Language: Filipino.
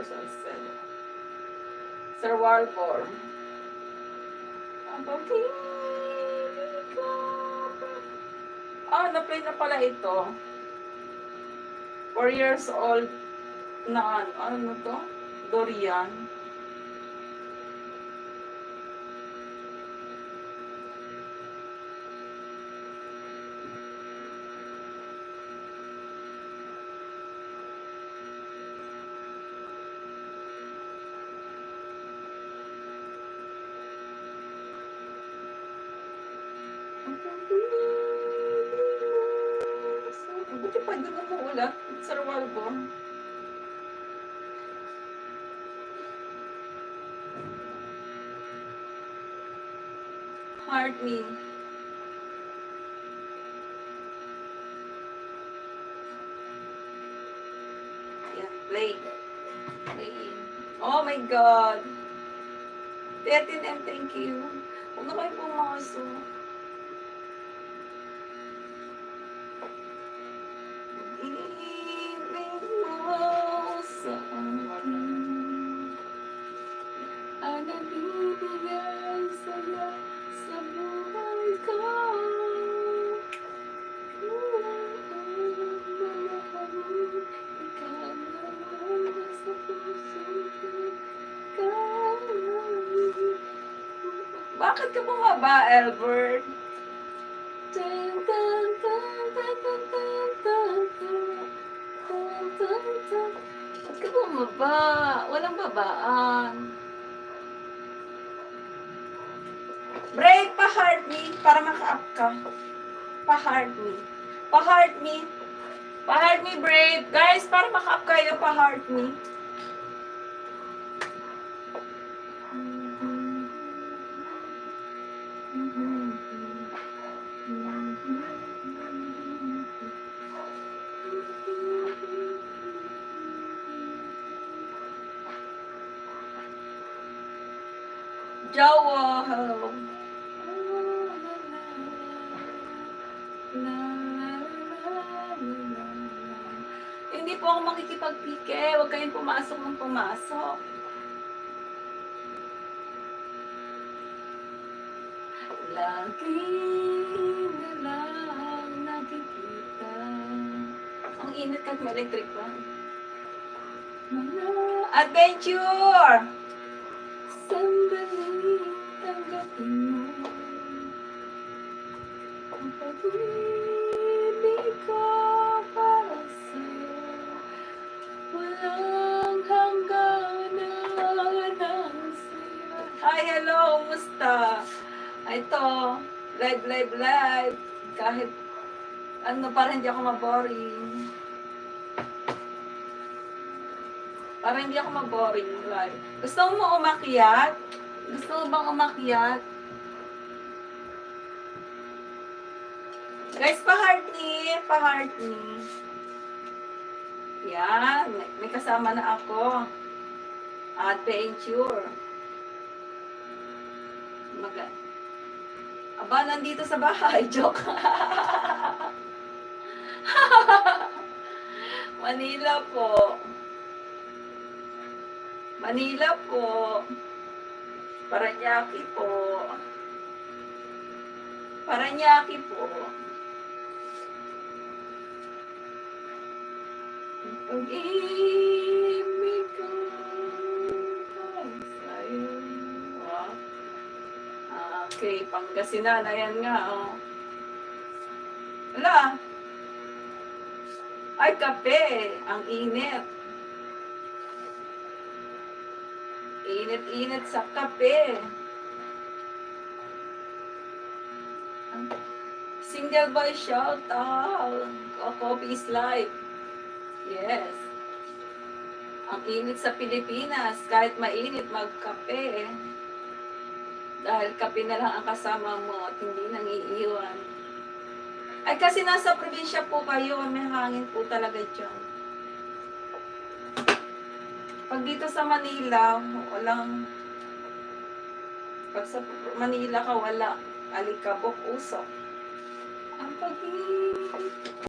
person said. Sir Walbor. Ang pag-ibig ko. Na-play na pala ito. 4 years old na ano to? Dorian. Buti pa doon umuulat. Sir Walbor. Heart me. Ayan, play. Play. Oh my God. 13M, thank you. Huwag na kayo pumasok. Ibig mo sa akin ang nabibigay sa'yo sa buhay ko. Ikaw naman sa puso ko. Bakit ka bumaba, Albert? Ba't ka bumaba? Walang babaan. Break, pa-heart me para maka-up ka. Pa-heart me. Pa-heart me. Pa-heart me, Brave. Guys, para maka-up kayo, pa-heart me. Jawa. Hindi po ako makikipag-pike. Huwag kayong pumasok ng pumasok. Lagi na lang nakikita. Ang init kahit may electric fan. Adventure! Sandali tanggapin mo ang pag-ibig ko para sa'yo. Walang hangganan ang saya. Hi, hello! Kumusta? Ito, live. Kahit ano, para hindi ako maboring. Para hindi ako maboring live. Gusto mo umakyat? Gusto mo bang umakyat? Guys, pa-heart me. Pa-heart me. Yan. May kasama na ako. Adventure. Aba, nandito sa bahay. Joke. Manila po. Manila po. Paranaque po. Paranaque po. Pag-ibig ko sa'yo. Wow. Okay, Pangasinan. Ayan nga, oh. Wala. Ay, kape. Ang init. Init sa kape. Single boy shout out. Coffee is life. Yes. Ang init sa Pilipinas. Kahit mainit, magkape. Dahil kape na lang ang kasama mo at hindi nangiiwan. Ay, kasi nasa probinsya po kayo. May hangin po talaga dyan. Pag dito sa Manila, walang... Pag sa Manila ka, wala. Alikabok, usok. Ang pag-ibig